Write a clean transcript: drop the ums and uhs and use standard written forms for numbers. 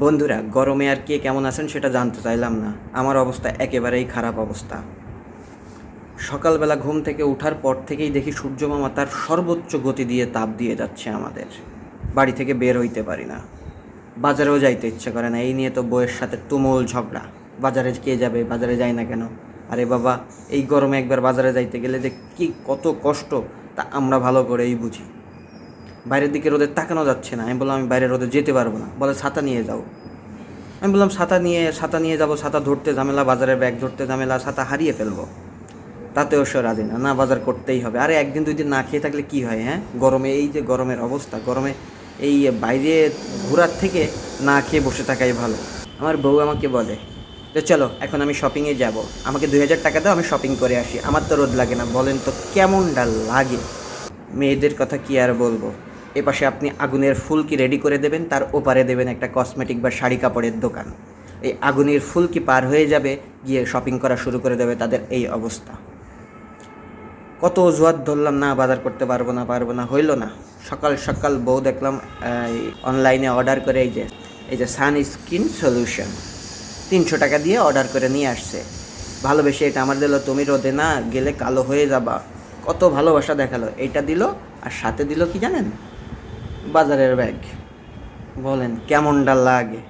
বন্ধুরা, গরমে আর কে কেমন আছেন সেটা জানতে চাইলাম না। আমার অবস্থা একেবারেই খারাপ অবস্থা। সকালবেলা ঘুম থেকে ওঠার পর থেকেই দেখি সূর্যমামা তার সর্বোচ্চ গতি দিয়ে তাপ দিয়ে যাচ্ছে আমাদের। বাড়ি থেকে বের হইতে পারি না, বাজারেও যাইতে ইচ্ছে করে না। এই নিয়ে তো বউয়ের সাথে তুমুল ঝগড়া। বাজারে কে যাবে, বাজারে যায় না কেন? আরে বাবা, এই গরমে একবার বাজারে যাইতে গেলে যে কী কত কষ্ট তা আমরা ভালো করেই বুঝি। বাইরের দিকে রোদে তাকানো যাচ্ছে না। আমি বললাম আমি বাইরে রোদে যেতে পারবো না। বলে ছাতা নিয়ে যাও। আমি বললাম ছাতা নিয়ে যাব, ছাতা ধরতে ঝামেলা, বাজারের ব্যাগ ধরতে ঝামেলা, ছাতা হারিয়ে ফেলবো। তাতেও সে রাজি না, না বাজার করতেই হবে। আরে একদিন দুই দিন না খেয়ে থাকলে কি হয়? হ্যাঁ, গরমে এই যে গরমের অবস্থা, গরমে এই বাইরে ঘোরার থেকে না খেয়ে বসে থাকাই ভালো। আমার বউ আমাকে বলে যে চলো এখন আমি শপিংয়ে যাব, আমাকে 2,000 টাকা দাও, আমি শপিং করে আসি। আমার তো রোদ লাগে না। বলেন তো কেমনটা লাগে? মেয়েদের কথা কি আর বলবো। এপাশে আপনি আগুনের ফুলকি রেডি করে দেবেন, তার ওপারে দেবেন একটা কসমেটিক বা শাড়ি কাপড়ের দোকান। এই আগুনের ফুলকি পার হয়ে যাবে, গিয়ে শপিং করা শুরু করে দেবে। তাদের এই অবস্থা। কত অজুহাত ধরলাম, না বাজার করতে পারবো না, হইল না। সকাল সকাল বউ দেখলাম অনলাইনে অর্ডার করে এই যে সানস্ক্রিন সলিউশন 300 টাকা দিয়ে অর্ডার করে নিয়ে আসছে। ভালোবেসে এটা আমার দিল, তুমি রোদে না গেলে কালো হয়ে যাবা। কত ভালোবাসা দেখালো। এইটা দিল, আর সাথে দিল কি জানেন? বাজারের ব্যাগ। বলেন কেমনটা লাগে?